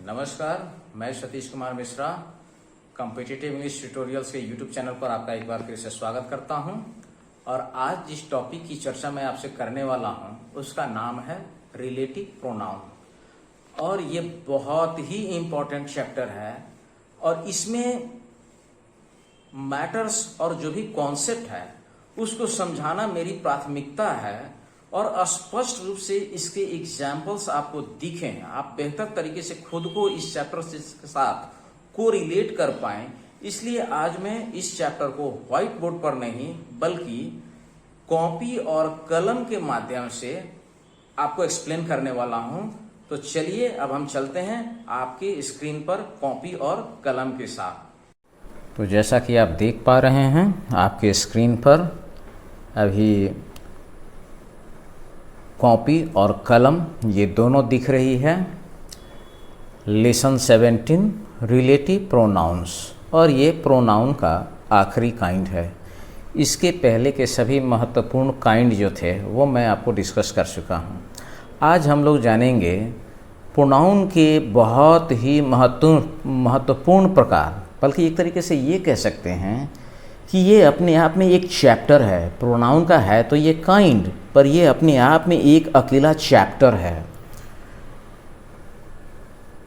नमस्कार, मैं Satish Kumar Mishra competitive English tutorials के यूट्यूब चैनल पर आपका एक बार फिर से स्वागत करता हूं। और आज जिस टॉपिक की चर्चा मैं आपसे करने वाला हूं उसका नाम है रिलेटिव प्रोनाउन। और ये बहुत ही इम्पोर्टेंट चैप्टर है और इसमें मैटर्स और जो भी कॉन्सेप्ट है उसको समझाना मेरी प्राथमिकता है और स्पष्ट रूप से इसके एग्जाम्पल्स आपको दिखें, आप बेहतर तरीके से खुद को इस चैप्टर के साथ को रिलेट कर पाएं। इसलिए आज मैं इस चैप्टर को व्हाइट बोर्ड पर नहीं बल्कि कॉपी और कलम के माध्यम से आपको एक्सप्लेन करने वाला हूं। तो चलिए अब हम चलते हैं आपके स्क्रीन पर कॉपी और कलम के साथ। तो जैसा कि आप देख पा रहे हैं आपके स्क्रीन पर अभी कॉपी और कलम ये दोनों दिख रही है। लेसन 17 रिलेटिव प्रोनाउंस, और ये प्रोनाउन का आखिरी काइंड है। इसके पहले के सभी महत्वपूर्ण काइंड जो थे वो मैं आपको डिस्कस कर चुका हूँ। आज हम लोग जानेंगे प्रोनाउन के बहुत ही महत्वपूर्ण प्रकार, बल्कि एक तरीके से ये कह सकते हैं कि ये अपने आप में एक चैप्टर है। प्रोनाउन का है तो ये काइंड, पर ये अपने आप में एक अकेला चैप्टर है।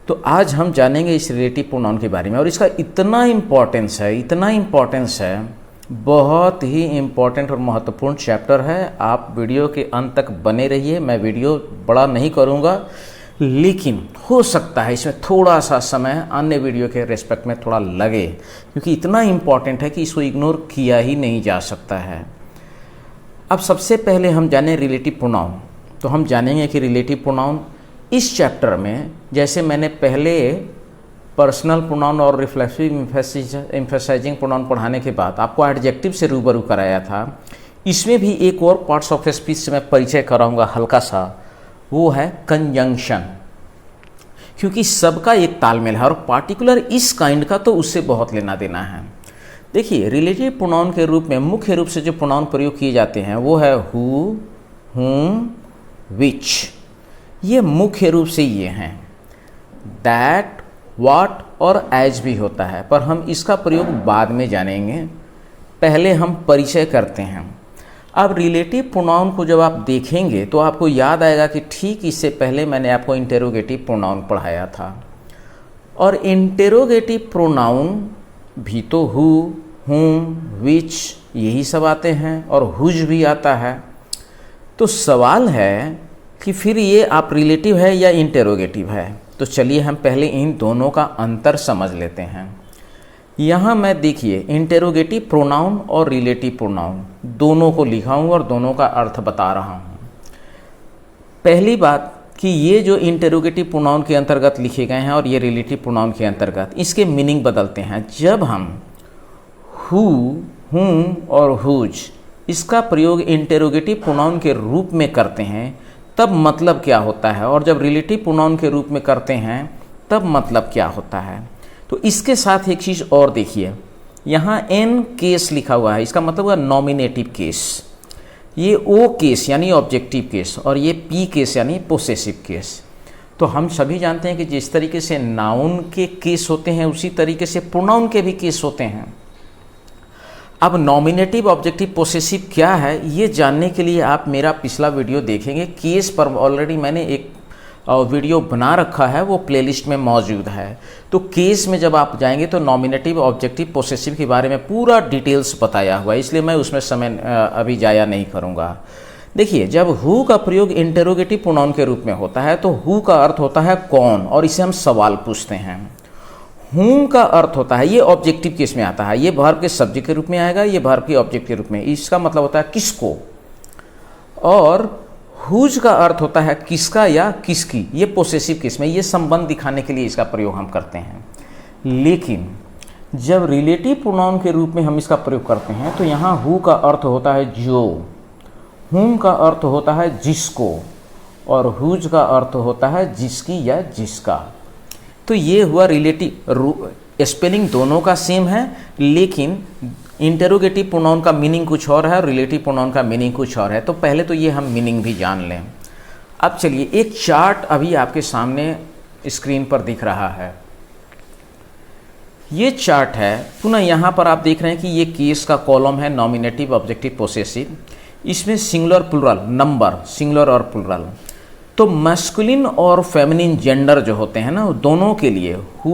तो आज हम जानेंगे इस रिलेटिव प्रोनाउन के बारे में, और इसका इतना इम्पोर्टेंस है, बहुत ही इम्पोर्टेंट और महत्वपूर्ण चैप्टर है। आप वीडियो के अंत तक बने रहिए। मैं वीडियो बड़ा नहीं करूँगा, लेकिन हो सकता है इसमें थोड़ा सा समय अन्य वीडियो के रेस्पेक्ट में थोड़ा लगे, क्योंकि इतना इम्पॉर्टेंट है कि इसको इग्नोर किया ही नहीं जा सकता है। अब सबसे पहले हम जानें रिलेटिव प्रोनाउन। तो हम जानेंगे कि रिलेटिव प्रोनाउन इस चैप्टर में, जैसे मैंने पहले पर्सनल प्रोनाउन और रिफ्लेक्सिव एम्फेसाइजिंग प्रोनाउन पढ़ाने के बाद आपको एडजेक्टिव से रूबरू कराया था, इसमें भी एक और पार्ट्स ऑफ स्पीच से मैं परिचय कराऊंगा हल्का सा, वो है कंजंक्शन। क्योंकि सबका एक तालमेल है और पार्टिकुलर इस काइंड का तो उससे बहुत लेना देना है। देखिए, रिलेटिव प्रोनाउन के रूप में मुख्य रूप से जो प्रोनाउन प्रयोग किए जाते हैं वो है हु, हुम, विच। ये मुख्य रूप से ये हैं। दैट, व्हाट और एज भी होता है, पर हम इसका प्रयोग बाद में जानेंगे। पहले हम परिचय करते हैं। अब रिलेटिव प्रोनाउन को जब आप देखेंगे तो आपको याद आएगा कि ठीक इससे पहले मैंने आपको इंटेरोगेटिव प्रोनाउन पढ़ाया था, और इंटेरोगेटिव प्रोनाउन भी तो हु, हुम, विच यही सब आते हैं, और हुज भी आता है। तो सवाल है कि फिर ये आप रिलेटिव है या इंटेरोगेटिव है। तो चलिए हम पहले इन दोनों का अंतर समझ लेते हैं। यहाँ मैं देखिए इंटेरोगेटिव प्रोनाउन और रिलेटिव प्रोनाउन दोनों को लिखा हूँ और दोनों का अर्थ बता रहा हूँ। पहली बात कि ये जो इंटेरोगेटिव प्रोनाउन के अंतर्गत लिखे गए हैं और ये रिलेटिव प्रोनाउन के अंतर्गत, इसके मीनिंग बदलते हैं। जब हम हु, हुम और हुज इसका प्रयोग इंटेरोगेटिव प्रोनाउन के रूप में करते हैं तब मतलब क्या होता है, और जब रिलेटिव प्रोनाउन के रूप में करते हैं तब मतलब क्या होता है। तो इसके साथ एक चीज़ और देखिए, यहाँ एन केस लिखा हुआ है, इसका मतलब हुआ नॉमिनेटिव केस। ये ओ केस यानी ऑब्जेक्टिव केस, और ये पी केस यानी पोसेसिव केस। तो हम सभी जानते हैं कि जिस तरीके से नाउन के केस होते हैं उसी तरीके से प्रोनाउन के भी केस होते हैं। अब नॉमिनेटिव, ऑब्जेक्टिव, पोसेसिव क्या है ये जानने के लिए आप मेरा पिछला वीडियो देखेंगे। केस पर ऑलरेडी मैंने एक वीडियो बना रखा है, वो प्लेलिस्ट में मौजूद है। तो केस में जब आप जाएंगे तो नॉमिनेटिव, ऑब्जेक्टिव, पोसेसिव के बारे में पूरा डिटेल्स बताया हुआ है, इसलिए मैं उसमें समय अभी जाया नहीं करूँगा। देखिए, जब हु का प्रयोग इंटेरोगेटिव प्रोनाउन के रूप में होता है तो हु का अर्थ होता है कौन, और इसे हम सवाल पूछते हैं। हुम का अर्थ होता है, ये ऑब्जेक्टिव केस में आता है, ये वर्ब के सब्जेक्ट के रूप में आएगा, ये वर्ब के ऑब्जेक्ट के रूप में। इसका मतलब होता है किसको। और हुज का अर्थ होता है किसका या किसकी, ये पोसेसिव केस में, ये संबंध दिखाने के लिए इसका प्रयोग हम करते हैं। लेकिन जब रिलेटिव प्रोनाउन के रूप में हम इसका प्रयोग करते हैं तो यहाँ हु का अर्थ होता है जो, हुम का अर्थ होता है जिसको, और हुज का अर्थ होता है जिसकी या जिसका। तो ये हुआ रिलेटिव। स्पेलिंग दोनों का सेम है, लेकिन इंटेरोगेटिव प्रोनाउन का मीनिंग कुछ और है और रिलेटिव प्रोनाउन का मीनिंग कुछ और है। तो पहले तो ये हम मीनिंग भी जान लें। अब चलिए एक चार्ट अभी आपके सामने स्क्रीन पर दिख रहा है। ये चार्ट है, पुनः यहाँ पर आप देख रहे हैं कि ये केस का कॉलम है, नॉमिनेटिव, ऑब्जेक्टिव, पोसेसिव। इसमें सिंगुलर प्लूरल, नंबर, सिंगुलर और प्लूरल। तो मैस्कुलिन और फेमिनिन जेंडर जो होते हैं ना, दोनों के लिए हु,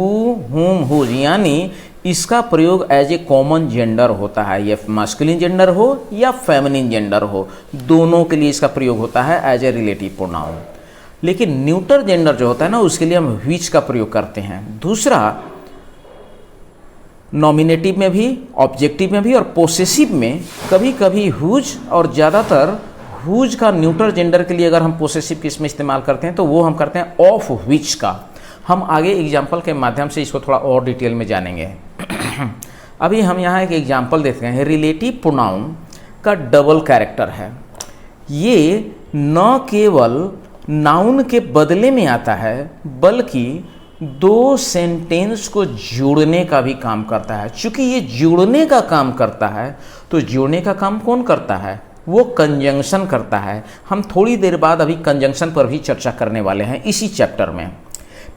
हुम, हुज, यानी इसका प्रयोग एज ए कॉमन जेंडर होता है। ये मैस्कुलिन जेंडर हो या फेमिनिन जेंडर हो, दोनों के लिए इसका प्रयोग होता है एज ए रिलेटिव प्रोनाउन। लेकिन न्यूटर जेंडर जो होता है ना, उसके लिए हम व्हिच का प्रयोग करते हैं। दूसरा, नॉमिनेटिव में भी, ऑब्जेक्टिव में भी और पोसेसिव में कभी कभी हुज, और ज़्यादातर हुज का न्यूटर जेंडर के लिए अगर हम पोसेसिव केस में इस्तेमाल करते हैं तो वो हम करते हैं ऑफ व्हिच का। हम आगे एग्जाम्पल के माध्यम से इसको थोड़ा और डिटेल में जानेंगे। अभी हम यहाँ एक एग्जाम्पल देखते हैं। रिलेटिव प्रोनाउन का डबल कैरेक्टर है। ये न केवल नाउन के बदले में आता है बल्कि दो सेंटेंस को जोड़ने का भी काम करता है। चूंकि ये जोड़ने का काम करता है तो जोड़ने का काम कौन करता है? वो कंजंक्शन करता है। हम थोड़ी देर बाद अभी कंजंक्शन पर भी चर्चा करने वाले हैं इसी चैप्टर में।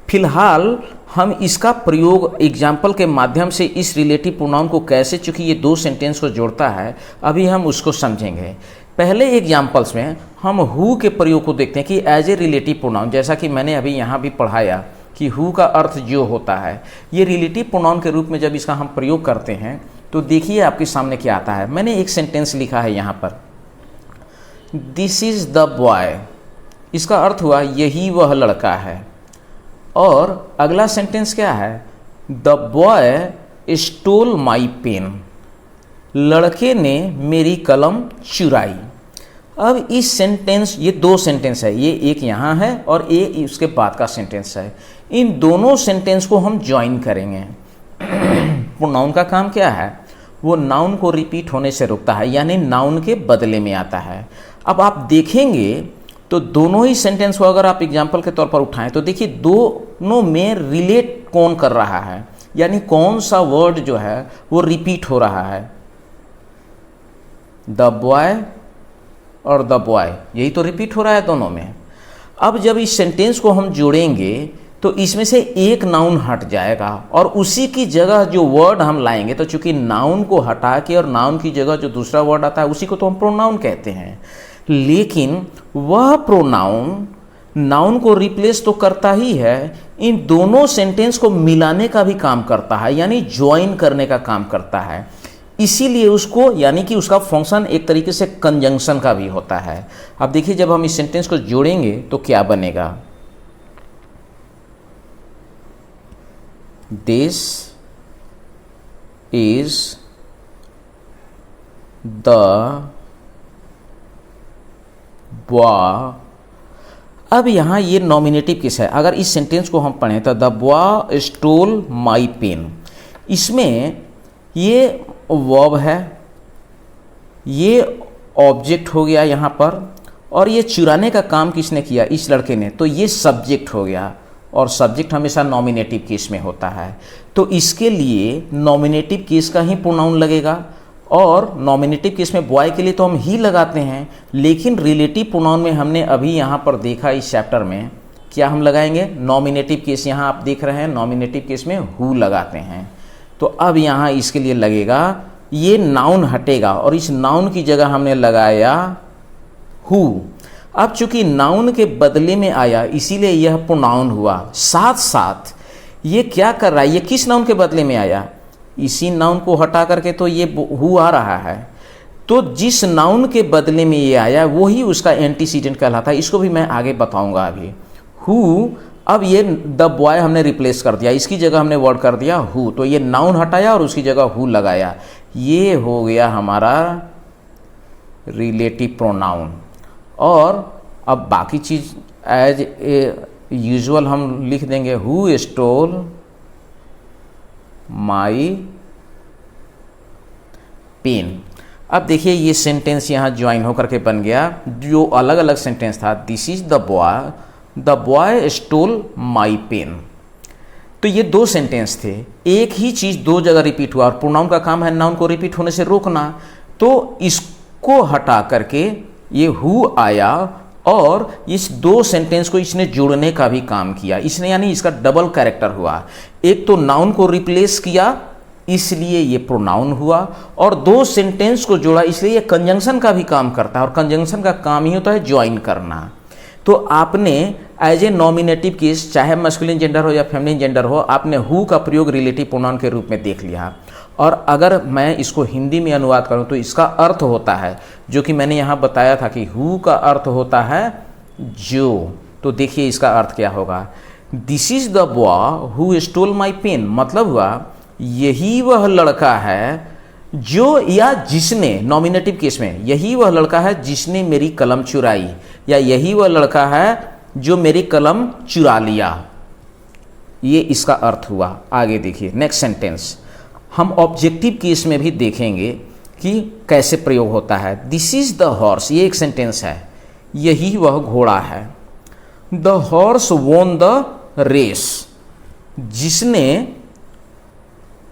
फिलहाल हम इसका प्रयोग एग्जाम्पल के माध्यम से इस रिलेटिव प्रोनाउन को कैसे, चूंकि ये दो सेंटेंस को जोड़ता है, अभी हम उसको समझेंगे। पहले एग्जाम्पल्स में हम हु के प्रयोग को देखते हैं कि एज ए रिलेटिव प्रोनाउन, जैसा कि मैंने अभी यहाँ भी पढ़ाया कि हु का अर्थ जो होता है, ये रिलेटिव प्रोनाउन के रूप में जब इसका हम प्रयोग करते हैं तो देखिए आपके सामने क्या आता है। मैंने एक सेंटेंस लिखा है यहाँ पर, दिस इज द बॉय। इसका अर्थ हुआ यही वह लड़का है। और अगला सेंटेंस क्या है? The boy stole my pen. लड़के ने मेरी कलम चुराई। अब इस सेंटेंस, ये दो सेंटेंस है, ये एक यहाँ है और ये उसके बाद का सेंटेंस है। इन दोनों सेंटेंस को हम ज्वाइन करेंगे। प्रोनाउन का काम क्या है? वो नाउन को रिपीट होने से रोकता है, यानी नाउन के बदले में आता है। अब आप देखेंगे तो दोनों ही सेंटेंस को अगर आप एग्जाम्पल के तौर पर उठाएं तो देखिए दोनों में रिलेट कौन कर रहा है, यानी कौन सा वर्ड जो है वो रिपीट हो रहा है। द बॉय और द बॉय, यही तो रिपीट हो रहा है दोनों में। अब जब इस सेंटेंस को हम जोड़ेंगे तो इसमें से एक नाउन हट जाएगा और उसी की जगह जो वर्ड हम लाएंगे, तो चूंकि नाउन को हटा के और नाउन की जगह जो दूसरा वर्ड आता है उसी को तो हम प्रोनाउन कहते हैं। लेकिन वह प्रोनाउन नाउन को रिप्लेस तो करता ही है, इन दोनों सेंटेंस को मिलाने का भी काम करता है, यानी ज्वाइन करने का काम करता है। इसीलिए उसको, यानी कि उसका फंक्शन एक तरीके से कंजंक्शन का भी होता है। अब देखिए जब हम इस सेंटेंस को जोड़ेंगे तो क्या बनेगा? This is the boy. अब यहाँ ये नॉमिनेटिव केस है। अगर इस सेंटेंस को हम पढ़ें तो the boy stole my pen, इसमें ये वर्ब है, ये ऑब्जेक्ट हो गया यहाँ पर, और ये चुराने का काम किसने किया? इस लड़के ने, तो ये सब्जेक्ट हो गया। और सब्जेक्ट हमेशा नॉमिनेटिव केस में होता है, तो इसके लिए नॉमिनेटिव केस का ही प्रोनाउन लगेगा। और नॉमिनेटिव केस में बॉय के लिए तो हम ही लगाते हैं, लेकिन रिलेटिव प्रोनाउन में हमने अभी यहाँ पर देखा इस चैप्टर में क्या हम लगाएंगे? Nominative case. यहाँ आप देख रहे हैं नॉमिनेटिव केस में हु लगाते हैं। तो अब यहाँ इसके लिए लगेगा, ये नाउन हटेगा और इस नाउन की जगह हमने लगाया हु। अब चूंकि नाउन के बदले में आया इसीलिए यह प्रोनाउन हुआ। साथ साथ ये क्या कर रहा है? ये किस नाउन के बदले में आया? इसी नाउन को हटा करके तो ये हु आ रहा है। तो जिस नाउन के बदले में ये आया वही उसका एंटीसीडेंट कहलाता है। इसको भी मैं आगे बताऊंगा अभी। हु, अब ये द बॉय हमने रिप्लेस कर दिया, इसकी जगह हमने वर्ड कर दिया हु, तो ये नाउन हटाया और उसकी जगह हु लगाया। ये हो गया हमारा रिलेटिव प्रोनाउन। और अब बाकी चीज एज ए यूजुअल हम लिख देंगे, हु स्टोल माई पेन। अब देखिए ये सेंटेंस यहाँ ज्वाइन होकर के बन गया। जो अलग अलग सेंटेंस था, this is the boy stole my pen, तो ये दो सेंटेंस थे। एक ही चीज दो जगह रिपीट हुआ और प्रोनाउन का काम है नाउन को रिपीट होने से रोकना। तो इसको हटा करके ये हु आया और इस दो सेंटेंस को इसने जोड़ने का भी काम किया, इसने यानी इसका डबल कैरेक्टर हुआ। एक तो नाउन को रिप्लेस किया इसलिए ये प्रोनाउन हुआ, और दो सेंटेंस को जोड़ा इसलिए ये कंजंक्शन का भी काम करता है, और कंजंक्शन का काम ही होता है ज्वाइन करना। तो आपने एज ए नॉमिनेटिव केस, चाहे मस्कुलिन जेंडर हो या फेमिनिन जेंडर हो, आपने हु का प्रयोग रिलेटिव प्रोनाउन के रूप में देख लिया। और अगर मैं इसको हिंदी में अनुवाद करूं तो इसका अर्थ होता है, जो कि मैंने यहाँ बताया था कि हु का अर्थ होता है जो। तो देखिए इसका अर्थ क्या होगा, this is the boy who stole my pen, मतलब हुआ यही वह लड़का है जो, या जिसने, नॉमिनेटिव केस में यही वह लड़का है जिसने मेरी कलम चुराई, या यही वह लड़का है जो मेरी कलम चुरा लिया। ये इसका अर्थ हुआ। आगे देखिए नेक्स्ट सेंटेंस, हम ऑब्जेक्टिव केस में भी देखेंगे कि कैसे प्रयोग होता है। दिस इज द हॉर्स, ये एक सेंटेंस है, यही वह घोड़ा है। The horse won the race, जिसने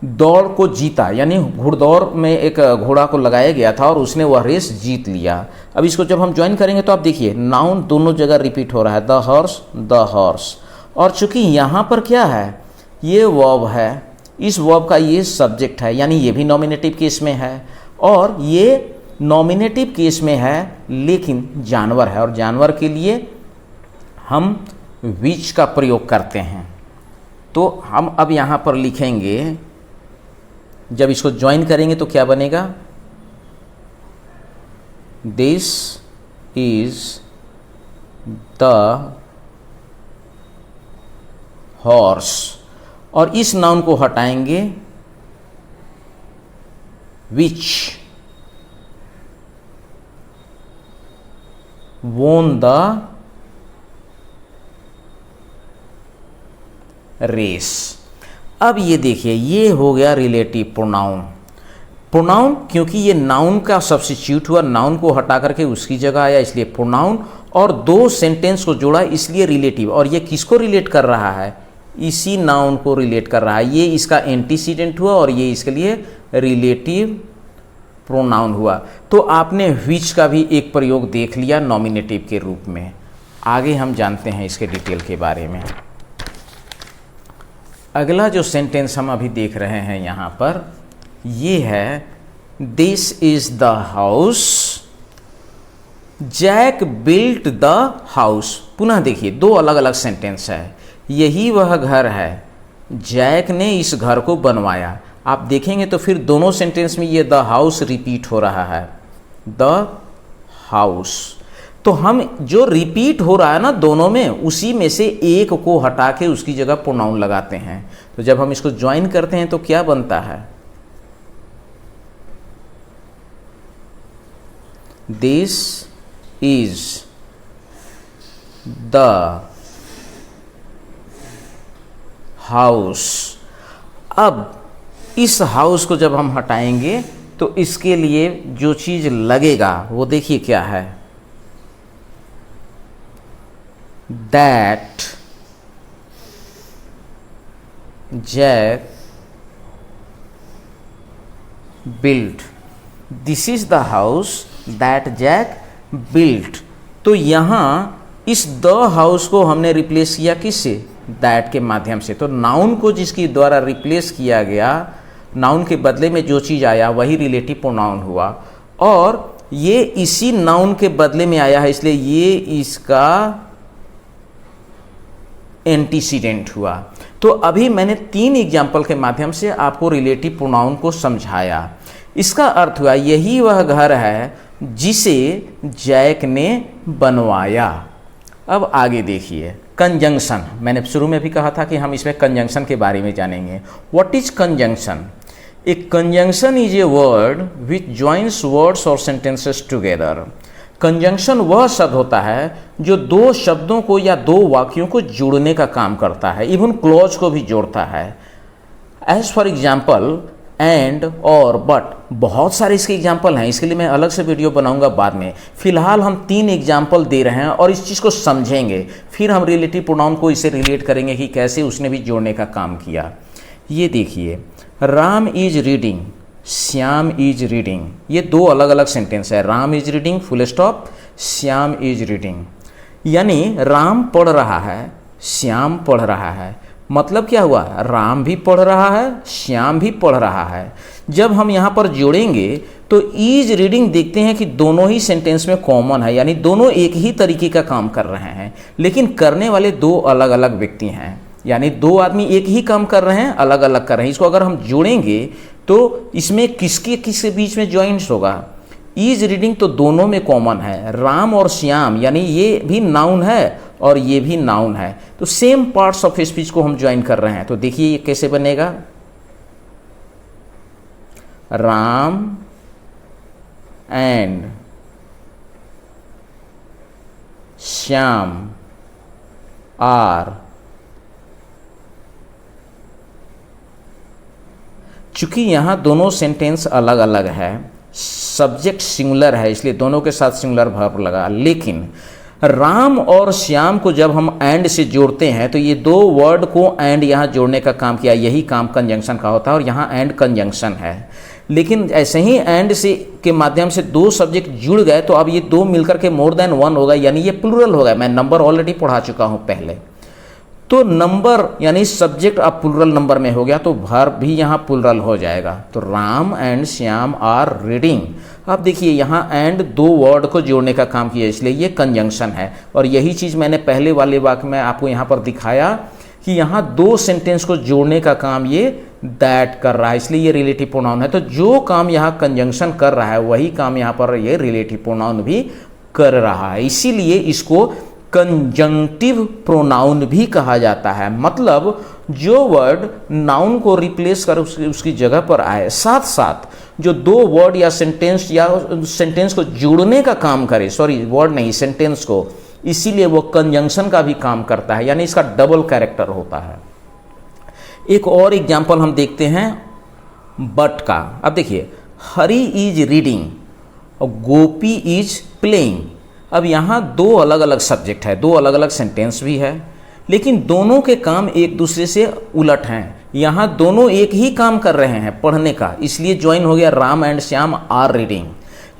दौड़ को जीता, यानी घुड़दौड़ में एक घोड़ा को लगाया गया था और उसने वह रेस जीत लिया। अब इसको जब हम ज्वाइन करेंगे तो आप देखिए नाउन दोनों जगह रिपीट हो रहा है, द हॉर्स। और चूंकि यहाँ पर क्या है, ये वर्ब है, इस वर्ब का ये सब्जेक्ट है, यानी ये भी नॉमिनेटिव केस में है, और ये नॉमिनेटिव केस में है लेकिन जानवर है, और जानवर के लिए हम विच का प्रयोग करते हैं। तो हम अब यहाँ पर लिखेंगे, जब इसको ज्वाइन करेंगे तो क्या बनेगा, दिस इज द हॉर्स, और इस नाउन को हटाएंगे, विच वोन द रेस। अब ये देखिए ये हो गया रिलेटिव प्रोनाउन। प्रोनाउन क्योंकि ये नाउन का सब्स्टिट्यूट हुआ, नाउन को हटा करके उसकी जगह आया इसलिए प्रोनाउन, और दो सेंटेंस को जोड़ा इसलिए रिलेटिव। और ये किसको रिलेट कर रहा है, इसी नाउन को रिलेट कर रहा है। ये इसका एंटीसीडेंट हुआ और ये इसके लिए रिलेटिव प्रोनाउन हुआ। तो आपने विच का भी एक प्रयोग देख लिया नॉमिनेटिव के रूप में। आगे हम जानते हैं इसके डिटेल के बारे में। अगला जो सेंटेंस हम अभी देख रहे हैं यहाँ पर, ये है this is the house Jack built the house. पुनः देखिए दो अलग अलग सेंटेंस है, यही वह घर है, जैक ने इस घर को बनवाया। आप देखेंगे तो फिर दोनों सेंटेंस में ये द हाउस रिपीट हो रहा है, द हाउस। तो हम जो रिपीट हो रहा है ना दोनों में, उसी में से एक को हटा के उसकी जगह प्रोनाउन लगाते हैं। तो जब हम इसको ज्वाइन करते हैं तो क्या बनता है, दिस इज द हाउस। अब इस हाउस को जब हम हटाएंगे तो इसके लिए जो चीज लगेगा वो देखिए क्या है, that Jack built, this is the house that Jack built। तो यहाँ इस द हाउस को हमने रिप्लेस किया किससे, दैट के माध्यम से। तो नाउन को जिसकी द्वारा रिप्लेस किया गया, नाउन के बदले में जो चीज़ आया वही रिलेटिव प्रोनाउन हुआ, और ये इसी नाउन के बदले में आया है इसलिए ये इसका एंटीसीडेंट हुआ। तो अभी मैंने 3 एग्जाम्पल के माध्यम से आपको रिलेटिव प्रोनाउन को समझाया। इसका अर्थ हुआ यही वह घर है जिसे जैक ने बनवाया। अब आगे देखिए कंजंक्शन। मैंने शुरू में भी कहा था कि हम इसमें कंजंक्शन के बारे में जानेंगे। What is conjunction? A conjunction is a word which joins words और सेंटेंसेस टुगेदर। कंजंक्शन वह शब्द होता है जो दो शब्दों को या दो वाक्यों को जोड़ने का काम करता है, इवन क्लॉज को भी जोड़ता है। एज फॉर एग्जाम्पल एंड और बट। बहुत सारे इसके एग्जाम्पल हैं, इसके लिए मैं अलग से वीडियो बनाऊंगा बाद में। फिलहाल हम 3 एग्जाम्पल दे रहे हैं और इस चीज़ को समझेंगे, फिर हम रिलेटिव प्रोनाउन को इसे रिलेट करेंगे कि कैसे उसने भी जोड़ने का काम किया। ये देखिए, Ram is reading, Shyam is reading. ये 2 अलग अलग सेंटेंस है। Ram is reading full stop, Shyam is reading. यानी राम पढ़ रहा है, श्याम पढ़ रहा है। मतलब क्या हुआ, राम भी पढ़ रहा है, श्याम भी पढ़ रहा है। जब हम यहाँ पर जोड़ेंगे तो इज रीडिंग देखते हैं कि दोनों ही सेंटेंस में कॉमन है, यानी दोनों एक ही तरीके का काम कर रहे हैं, लेकिन करने वाले दो अलग अलग व्यक्ति हैं। यानी दो आदमी एक ही काम कर रहे हैं, अलग अलग कर रहे हैं। इसको अगर हम जोड़ेंगे तो इसमें किसके बीच में ज्वाइंट्स होगा, इज रीडिंग तो दोनों में कॉमन है, राम और श्याम, यानी ये भी नाउन है और ये भी नाउन है, तो सेम पार्ट्स ऑफ स्पीच को हम ज्वाइन कर रहे हैं। तो देखिए ये कैसे बनेगा, राम एंड श्याम आर, चूंकि यहां दोनों सेंटेंस अलग अलग है, सब्जेक्ट सिंगुलर है, इसलिए दोनों के साथ सिंगुलर वर्ब लगा, लेकिन राम और श्याम को जब हम एंड से जोड़ते हैं तो ये दो वर्ड को एंड यहाँ जोड़ने का काम किया, यही काम कंजंक्शन का होता है, और यहाँ एंड कंजंक्शन है। लेकिन ऐसे ही एंड से के माध्यम से दो सब्जेक्ट जुड़ गए तो अब ये दो मिलकर के मोर देन वन होगा, यानी ये प्लूरल होगा। मैं नंबर ऑलरेडी पढ़ा चुका हूँ पहले, तो नंबर यानी सब्जेक्ट अब प्लूरल नंबर में हो गया, तो वर्ब भी यहाँ प्लूरल हो जाएगा। तो Ram and Shyam are reading. अब देखिए यहाँ एंड दो वर्ड को जोड़ने का काम किया, इसलिए ये कंजंक्शन है, और यही चीज़ मैंने पहले वाले वाक्य में आपको यहाँ पर दिखाया कि यहाँ दो सेंटेंस को जोड़ने का काम ये दैट कर रहा है, इसलिए ये रिलेटिव प्रोनाउन है। तो जो काम यहाँ कंजंक्शन कर रहा है वही काम यहाँ पर ये रिलेटिव प्रोनाउन भी कर रहा है, इसीलिए इसको कंजंक्टिव प्रोनाउन भी कहा जाता है। मतलब जो वर्ड नाउन को रिप्लेस कर उसकी जगह पर आए, साथ साथ जो दो वर्ड या सेंटेंस को जोड़ने का काम करे, सॉरी वर्ड नहीं सेंटेंस को, इसीलिए वो कंजंक्शन का भी काम करता है, यानी इसका डबल कैरेक्टर होता है। एक और एग्जांपल हम देखते हैं बट का। अब देखिए हरी इज रीडिंग और गोपी इज प्लेइंग। अब यहाँ दो अलग अलग सब्जेक्ट है, दो अलग अलग सेंटेंस भी है, लेकिन दोनों के काम एक दूसरे से उलट हैं। यहाँ दोनों एक ही काम कर रहे हैं पढ़ने का, इसलिए ज्वाइन हो गया Ram and Shyam are reading.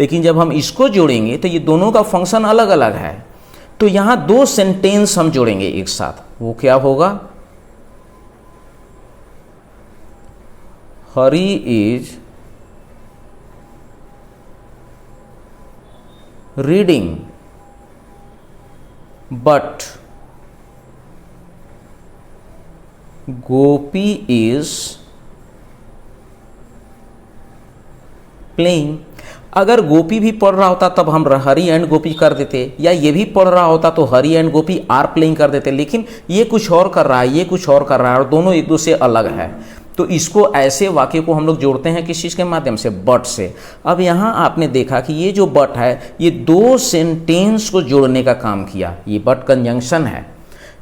लेकिन जब हम इसको जोड़ेंगे तो ये दोनों का फंक्शन अलग अलग है, तो यहाँ दो सेंटेंस हम जोड़ेंगे एक साथ, वो क्या होगा, Hari is reading but Gopi is playing. अगर गोपी भी पढ़ रहा होता तब हम हरी एंड गोपी कर देते, या ये भी पढ़ रहा होता तो हरी एंड गोपी आर प्लेइंग कर देते, लेकिन ये कुछ और कर रहा है, ये कुछ और कर रहा है, और दोनों एक दूसरे अलग है। तो इसको ऐसे वाक्य को हम लोग जोड़ते हैं किस चीज़ के माध्यम से, बट से। अब यहाँ आपने देखा कि ये जो बट है ये दो सेंटेंस को जोड़ने का काम किया, ये बट कंजंक्शन है,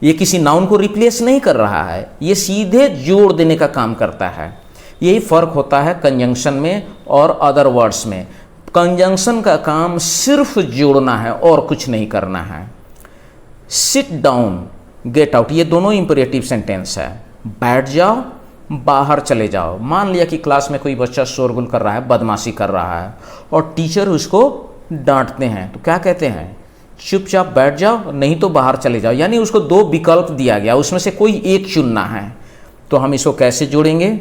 ये किसी नाउन को रिप्लेस नहीं कर रहा है, ये सीधे जोड़ देने का काम करता है। यही फर्क होता है कंजंक्शन में और अदर वर्ड्स में। कंजंक्शन का काम सिर्फ जोड़ना है और कुछ नहीं करना है। सिट डाउन, गेट आउट, ये दोनों इंपेरेटिव सेंटेंस है। बैठ जाओ, बाहर चले जाओ। मान लिया कि क्लास में कोई बच्चा शोरगुल कर रहा है, बदमाशी कर रहा है, और टीचर उसको डांटते हैं, तो क्या कहते हैं, चुपचाप बैठ जाओ नहीं तो बाहर चले जाओ। यानी उसको दो विकल्प दिया गया, उसमें से कोई एक चुनना है। तो हम इसको कैसे जोड़ेंगे,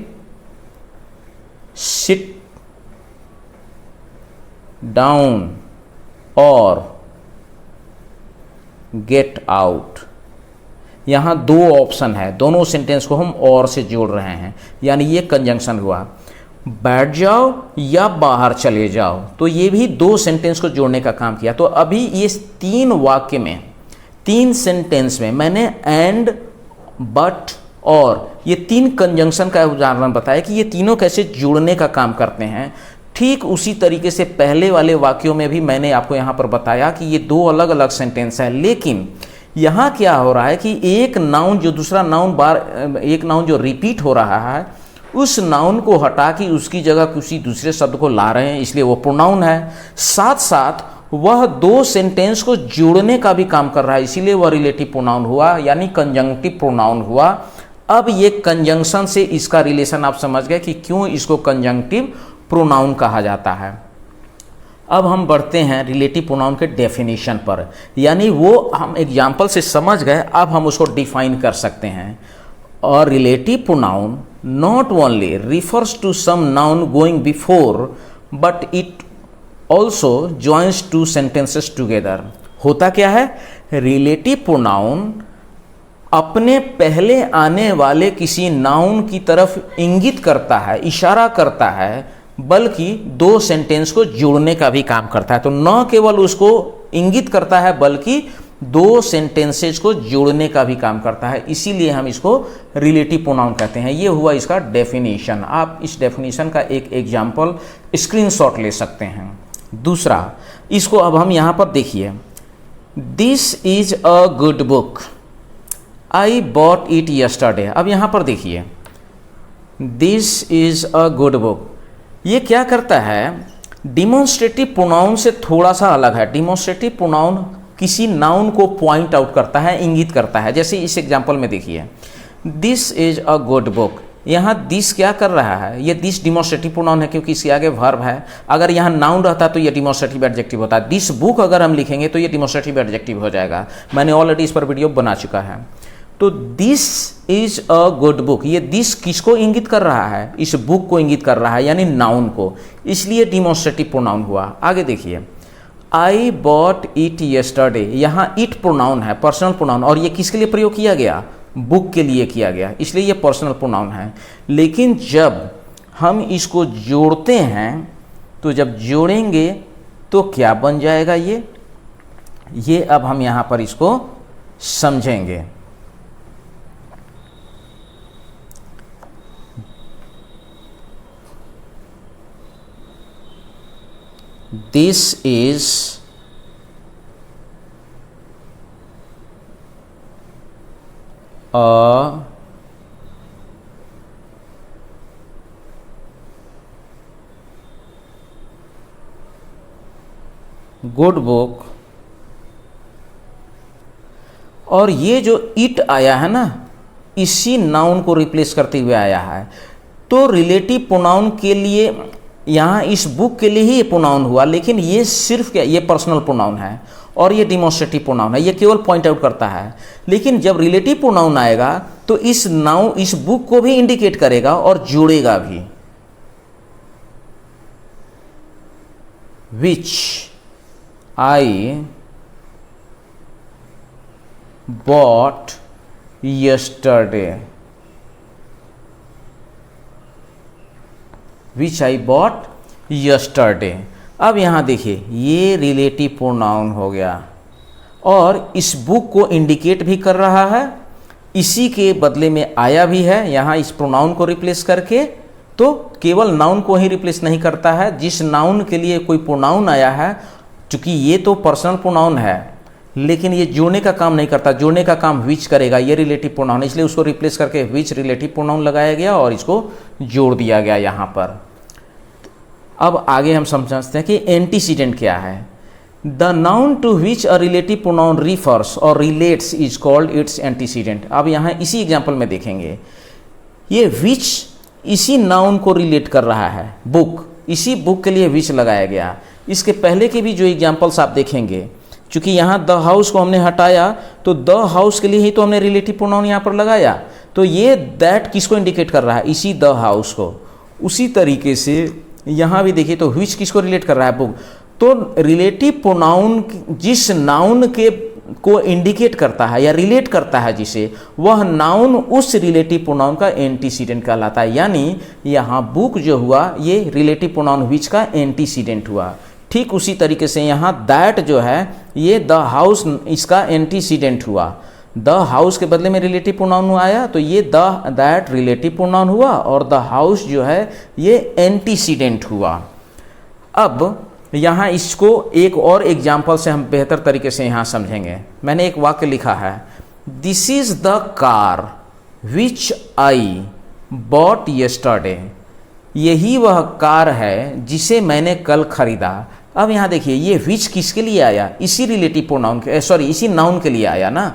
सिट डाउन और गेट आउट। यहाँ दो ऑप्शन है, दोनों सेंटेंस को हम और से जोड़ रहे हैं, यानी ये कंजंक्शन हुआ, बैठ जाओ या बाहर चले जाओ। तो ये भी दो सेंटेंस को जोड़ने का काम किया। तो अभी ये तीन वाक्य में, तीन सेंटेंस में मैंने एंड, बट और ये तीन कंजंक्शन का उदाहरण बताया कि ये तीनों कैसे जोड़ने का काम करते हैं। ठीक उसी तरीके से पहले वाले वाक्यों में भी मैंने आपको यहाँ पर बताया कि ये दो अलग अलग सेंटेंस है, लेकिन यहाँ क्या हो रहा है कि एक नाउन जो दूसरा नाउन एक नाउन जो रिपीट हो रहा है, उस नाउन को हटा के उसकी जगह किसी दूसरे शब्द को ला रहे हैं, इसलिए वो प्रोनाउन है। साथ साथ वह दो सेंटेंस को जोड़ने का भी काम कर रहा है, इसीलिए वह रिलेटिव प्रोनाउन हुआ, यानी कंजंक्टिव प्रोनाउन हुआ। अब ये कंजंक्शन से इसका रिलेशन आप समझ गए कि क्यों इसको कंजंक्टिव प्रोनाउन कहा जाता है। अब हम बढ़ते हैं रिलेटिव प्रोनाउन के डेफिनेशन पर, यानी वो हम एग्जाम्पल से समझ गए, अब हम उसको डिफाइन कर सकते हैं। और relative pronoun not only refers to some noun going before but it also joins two sentences together. होता क्या है, रिलेटिव प्रोनाउन अपने पहले आने वाले किसी नाउन की तरफ इंगित करता है, इशारा करता है, बल्कि दो सेंटेंस को जोड़ने का भी काम करता है। तो न केवल उसको इंगित करता है बल्कि दो सेंटेंसेस को जोड़ने का भी काम करता है, इसीलिए हम इसको रिलेटिव प्रोनाउन कहते हैं। ये हुआ इसका डेफिनेशन। आप इस डेफिनेशन का एक एग्जाम्पल स्क्रीनशॉट ले सकते हैं। दूसरा, इसको अब हम यहाँ पर देखिए, this is a good book, I bought it yesterday. अब यहाँ पर देखिए, this is a good book, ये क्या करता है, डिमॉन्स्ट्रेटिव प्रोनाउन से थोड़ा सा अलग है। डिमॉन्स्ट्रेटिव प्रोनाउन किसी नाउन को पॉइंट आउट करता है, इंगित करता है। जैसे इस एग्जाम्पल में देखिए, this is a good book, यहाँ दिस क्या कर रहा है, ये दिस डिमॉन्स्ट्रेटिव प्रोनाउन है क्योंकि इसके आगे वर्ब है। अगर यहाँ नाउन रहता तो ये डिमॉन्स्ट्रेटिव एडजेक्टिव होता। दिस बुक अगर हम लिखेंगे तो ये डिमॉन्स्ट्रेटिव एडजेक्टिव हो जाएगा। मैंने ऑलरेडी इस पर वीडियो बना चुका है। तो this is a good book, ये दिस किसको इंगित कर रहा है, इस बुक को इंगित कर रहा है, यानी नाउन को, इसलिए डिमॉन्स्ट्रेटिव प्रोनाउन हुआ। आगे देखिए, आई बॉट इट यस्टरडे, यहाँ इट प्रोनाउन है, पर्सनल प्रोनाउन, और ये किसके लिए प्रयोग किया गया, बुक के लिए किया गया, इसलिए ये पर्सनल प्रोनाउन है। लेकिन जब हम इसको जोड़ते हैं, तो जब जोड़ेंगे तो क्या बन जाएगा, ये अब हम यहाँ पर इसको समझेंगे। This is a good book, और ये जो इट आया है ना, इसी नाउन को रिप्लेस करते हुए आया है। तो रिलेटिव प्रोनाउन के लिए यहाँ इस बुक के लिए ही ये प्रोनाउन हुआ, लेकिन ये सिर्फ क्या, ये पर्सनल प्रोनाउन है और ये डिमॉन्स्ट्रेटिव प्रोनाउन है, ये केवल पॉइंट आउट करता है। लेकिन जब रिलेटिव प्रोनाउन आएगा तो इस बुक को भी इंडिकेट करेगा और जोड़ेगा भी। Which I bought yesterday, which I bought yesterday. अब यहाँ देखिए, ये रिलेटिव प्रोनाउन हो गया और इस बुक को इंडिकेट भी कर रहा है, इसी के बदले में आया भी है यहाँ इस प्रोनाउन को रिप्लेस करके। तो केवल नाउन को ही रिप्लेस नहीं करता है, जिस नाउन के लिए कोई प्रोनाउन आया है, चूंकि ये तो पर्सनल प्रोनाउन है, लेकिन ये जोड़ने का काम नहीं करता, जोड़ने का काम विच करेगा, ये रिलेटिव प्रोनाउन, इसलिए उसको रिप्लेस करके विच रिलेटिव प्रोनाउन लगाया गया और इसको जोड़ दिया गया यहाँ पर। अब आगे हम समझते हैं कि एंटीसीडेंट क्या है। The noun to which a relative pronoun refers और relates is called its antecedent. अब यहाँ इसी एग्जाम्पल में देखेंगे, ये विच इसी नाउन को रिलेट कर रहा है, बुक, इसी बुक के लिए विच लगाया गया। इसके पहले के भी जो एग्जाम्पल्स आप देखेंगे, चूंकि यहाँ द हाउस को हमने हटाया तो द हाउस के लिए ही तो हमने रिलेटिव प्रोनाउन यहाँ पर लगाया, तो ये दैट किसको इंडिकेट कर रहा है, इसी द हाउस को। उसी तरीके से यहाँ भी देखिए, तो व्हिच किसको रिलेट कर रहा है, बुक। तो रिलेटिव प्रोनाउन जिस नाउन के को इंडिकेट करता है या रिलेट करता है जिसे, वह नाउन उस रिलेटिव प्रोनाउन का एंटीसीडेंट कहलाता है। यानी यहाँ बुक जो हुआ ये रिलेटिव प्रोनाउन व्हिच का एंटीसीडेंट हुआ। ठीक उसी तरीके से यहाँ दैट जो है ये द हाउस इसका एंटीसीडेंट हुआ। द हाउस के बदले में रिलेटिव प्रोनाउन आया तो ये द दैट रिलेटिव प्रोनाउन हुआ और द हाउस जो है ये एंटीसीडेंट हुआ। अब यहाँ इसको एक और एग्जाम्पल से हम बेहतर तरीके से यहाँ समझेंगे। मैंने एक वाक्य लिखा है, this is the car which I bought yesterday. यही वह कार है जिसे मैंने कल खरीदा। अब यहाँ देखिए, ये विच किसके लिए आया, इसी रिलेटिव प्रोनाउन के, सॉरी इसी नाउन के लिए आया ना।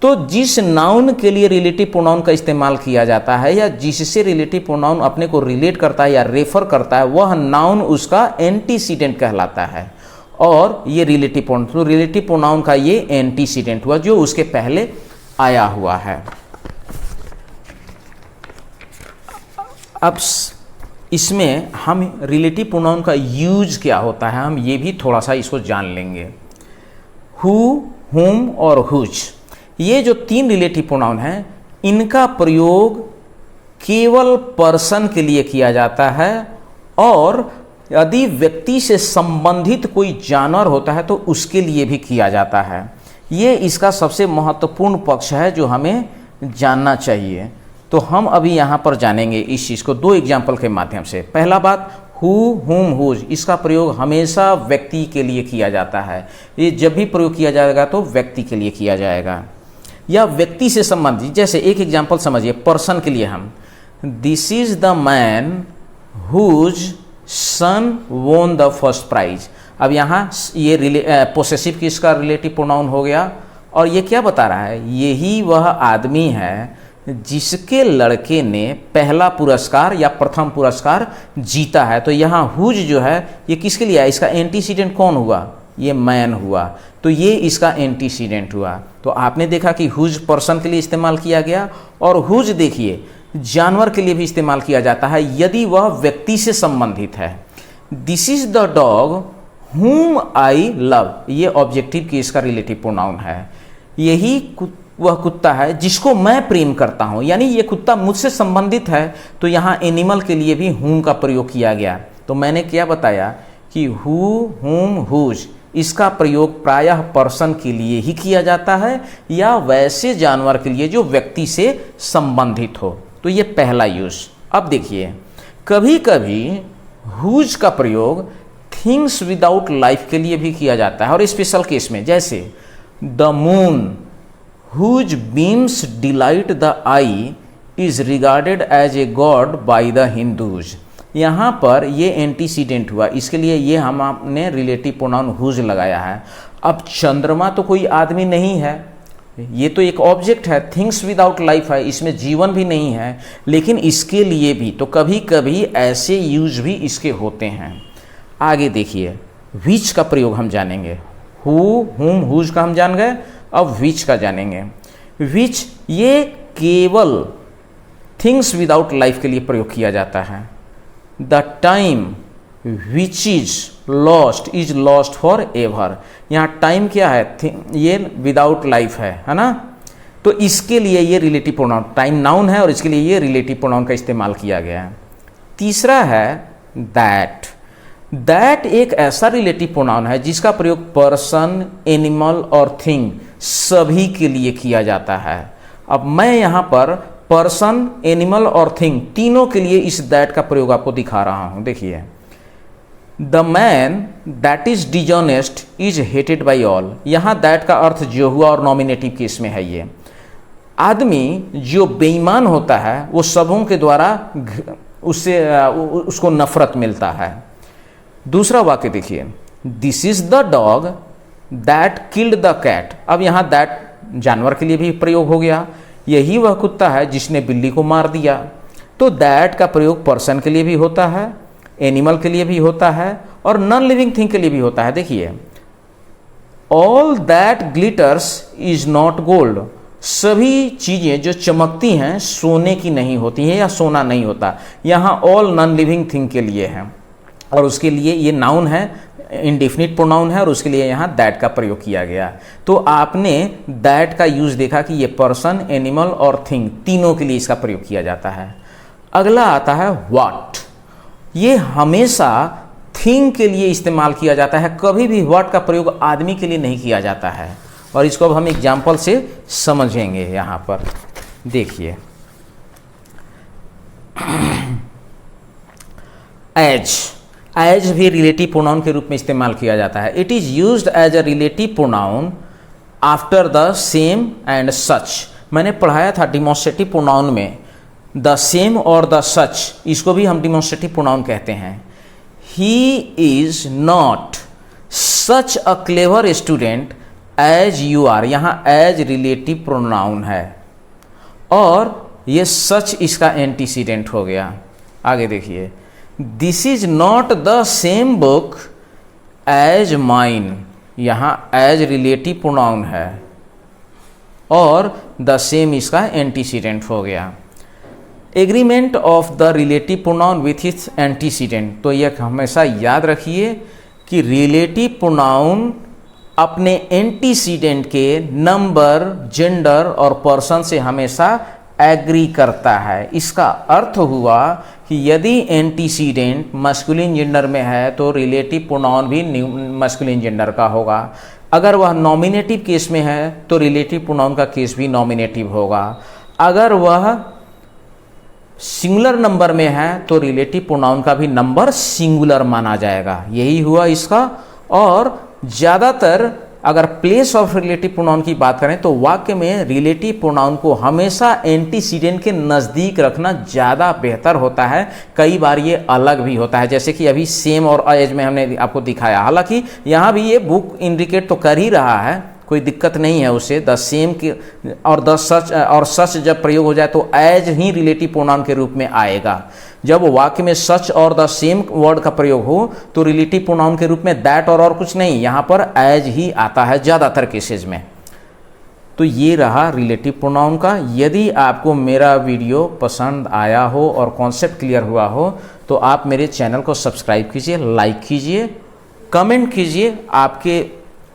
तो जिस नाउन के लिए रिलेटिव प्रोनाउन का इस्तेमाल किया जाता है या जिससे रिलेटिव प्रोनाउन अपने को रिलेट करता है या रेफर करता है, वह नाउन उसका एंटीसीडेंट कहलाता है। और ये रिलेटिव प्रोनाउन, तो रिलेटिव प्रोनाउन का ये एंटीसीडेंट हुआ जो उसके पहले आया हुआ है। अब इसमें हम रिलेटिव प्रोनाउन का यूज क्या होता है, हम ये भी थोड़ा सा इसको जान लेंगे। हु, हुम और हुज, ये जो 3 रिलेटिव प्रोनाउन हैं, इनका प्रयोग केवल पर्सन के लिए किया जाता है, और यदि व्यक्ति से संबंधित कोई जानवर होता है तो उसके लिए भी किया जाता है। ये इसका सबसे महत्वपूर्ण पक्ष है जो हमें जानना चाहिए। तो हम अभी यहाँ पर जानेंगे इस चीज़ को 2 एग्जाम्पल के माध्यम से। पहला बात, हु, हुम, हुज, इसका प्रयोग हमेशा व्यक्ति के लिए किया जाता है। ये जब भी प्रयोग किया जाएगा तो व्यक्ति के लिए किया जाएगा या व्यक्ति से संबंधित। जैसे एक एग्जाम्पल समझिए, पर्सन के लिए हम, this is the man whose son won the first prize. अब यहाँ ये पोसेसिव किसका रिलेटिव प्रोनाउन हो गया, और ये क्या बता रहा है, यही वह आदमी है जिसके लड़के ने पहला पुरस्कार या प्रथम पुरस्कार जीता है। तो यहाँ हुज जो है ये किसके लिए है, इसका एंटीसीडेंट कौन हुआ, ये मैन हुआ, तो ये इसका एंटीसीडेंट हुआ। तो आपने देखा कि हुज पर्सन के लिए इस्तेमाल किया गया, और हुज देखिए जानवर के लिए भी इस्तेमाल किया जाता है यदि वह व्यक्ति से संबंधित है। दिस इज द डॉग हुम आई लव, ये ऑब्जेक्टिव केस का रिलेटिव प्रोनाउन है। यही वह कुत्ता है जिसको मैं प्रेम करता हूँ, यानी ये कुत्ता मुझसे संबंधित है। तो यहाँ एनिमल के लिए भी हुम का प्रयोग किया गया। तो मैंने क्या बताया कि हु, हुम, हुज, इसका प्रयोग प्रायः पर्सन के लिए ही किया जाता है या वैसे जानवर के लिए जो व्यक्ति से संबंधित हो। तो ये पहला यूज। अब देखिए, कभी कभी हुज का प्रयोग थिंग्स विदाउट लाइफ के लिए भी किया जाता है, और स्पेशल केस में, जैसे the moon whose beams delight the eye is regarded as a god by the Hindus. यहाँ पर ये एंटीसीडेंट हुआ, इसके लिए ये हमने रिलेटिव प्रोनाउन हुज लगाया है। अब चंद्रमा तो कोई आदमी नहीं है, ये तो एक ऑब्जेक्ट है, थिंग्स विदाउट लाइफ है, इसमें जीवन भी नहीं है, लेकिन इसके लिए भी तो कभी कभी ऐसे यूज भी इसके होते हैं। आगे देखिए, विच का प्रयोग हम जानेंगे। हु, हुम, हुज का हम जान गए, अब विच का जानेंगे। विच ये केवल थिंग्स विदाउट लाइफ के लिए प्रयोग किया जाता है। The time which is lost for ever, यहाँ टाइम क्या है, ये विदाउट लाइफ है ना, तो इसके लिए ये रिलेटिव प्रोनाउन, टाइम नाउन है और इसके लिए ये रिलेटिव प्रोनाउन का इस्तेमाल किया गया है। तीसरा है दैट। दैट एक ऐसा रिलेटिव प्रोनाउन है जिसका प्रयोग पर्सन, एनिमल और थिंग सभी के लिए किया जाता है। अब मैं यहाँ पर पर्सन, एनिमल और थिंग तीनों के लिए इस दैट का प्रयोग आपको दिखा रहा हूँ। देखिए, the man that is dishonest is hated by all. यहाँ दैट का अर्थ जो हुआ और नॉमिनेटिव केस में है। ये आदमी जो बेईमान होता है वो सबों के द्वारा उसको नफरत मिलता है। दूसरा वाक्य देखिए, this is the dog that killed the cat. अब यहाँ दैट जानवर के लिए भी प्रयोग हो गया, यही वह कुत्ता है जिसने बिल्ली को मार दिया। तो दैट का प्रयोग पर्सन के लिए भी होता है, एनिमल के लिए भी होता है और नॉन लिविंग थिंग के लिए भी होता है। देखिए, all that glitters is not gold. सभी चीज़ें जो चमकती हैं सोने की नहीं होती हैं या सोना नहीं होता। यहाँ ऑल नॉन लिविंग थिंग के लिए है और उसके लिए ये नाउन है, इंडेफिनिट प्रोनाउन है और उसके लिए यहाँ दैट का प्रयोग किया गया। तो आपने दैट का यूज देखा कि ये पर्सन, एनिमल और थिंग तीनों के लिए इसका प्रयोग किया जाता है। अगला आता है व्हाट। ये हमेशा थिंग के लिए इस्तेमाल किया जाता है, कभी भी व्हाट का प्रयोग आदमी के लिए नहीं किया जाता है। और इसको अब हम एग्जाम्पल से समझेंगे। यहाँ पर देखिए, एज भी रिलेटिव प्रोनाउन के रूप में इस्तेमाल किया जाता है। It is used as a relative pronoun after the same and such. मैंने पढ़ाया था डिमॉन्स्ट्रेटिव प्रोनाउन में द सेम और द सच, इसको भी हम डिमॉन्स्ट्रेटिव प्रोनाउन कहते हैं। He is not such a clever student as you are, यहाँ एज रिलेटिव प्रोनाउन है और ये सच इसका एंटीसीडेंट हो गया। आगे देखिए, this is not the same book as mine, यहाँ एज रिलेटिव प्रोनाउन है और द सेम इसका एंटीसीडेंट हो गया। Agreement of the relative pronoun with its antecedent, तो यह हमेशा याद रखिए कि रिलेटिव प्रोनाउन अपने एंटीसीडेंट के नंबर, जेंडर और पर्सन से हमेशा एग्री करता है। इसका अर्थ हुआ कि यदि एंटीसीडेंट मस्कुलिन जेंडर में है तो रिलेटिव प्रोनाउन भी मस्कुलिन जेंडर का होगा। अगर वह नॉमिनेटिव केस में है तो रिलेटिव प्रोनाउन का केस भी नॉमिनेटिव होगा। अगर वह सिंगुलर नंबर में है तो रिलेटिव प्रोनाउन का भी नंबर सिंगुलर माना जाएगा। यही हुआ इसका। और ज़्यादातर अगर प्लेस ऑफ रिलेटिव प्रोनाउन की बात करें तो वाक्य में रिलेटिव प्रोनाउन को हमेशा एंटीसीडेंट के नज़दीक रखना ज़्यादा बेहतर होता है। कई बार ये अलग भी होता है, जैसे कि अभी सेम और एज में हमने आपको दिखाया। हालांकि यहाँ भी ये बुक इंडिकेट तो कर ही रहा है, कोई दिक्कत नहीं है उसे। द सेम के और द सच और सच जब प्रयोग हो जाए तो एज ही रिलेटिव प्रोनाउन के रूप में आएगा। जब वाक्य में सच और द सेम वर्ड का प्रयोग हो तो रिलेटिव प्रोनाउन के रूप में दैट और कुछ नहीं, यहाँ पर एज ही आता है ज़्यादातर केसेस में। तो ये रहा रिलेटिव प्रोनाउन का। यदि आपको मेरा वीडियो पसंद आया हो और कॉन्सेप्ट क्लियर हुआ हो तो आप मेरे चैनल को सब्सक्राइब कीजिए, लाइक कीजिए, कमेंट कीजिए। आपके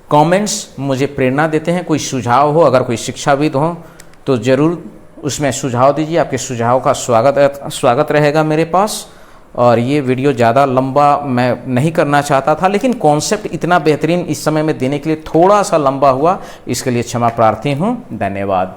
कमेंट्स मुझे प्रेरणा देते हैं। कोई सुझाव हो, अगर कोई शिक्षाविद हो तो ज़रूर उसमें सुझाव दीजिए। आपके सुझाव का स्वागत रहेगा मेरे पास। और ये वीडियो ज़्यादा लंबा मैं नहीं करना चाहता था, लेकिन कॉन्सेप्ट इतना बेहतरीन इस समय में देने के लिए थोड़ा सा लंबा हुआ, इसके लिए क्षमा प्रार्थी हूँ। धन्यवाद।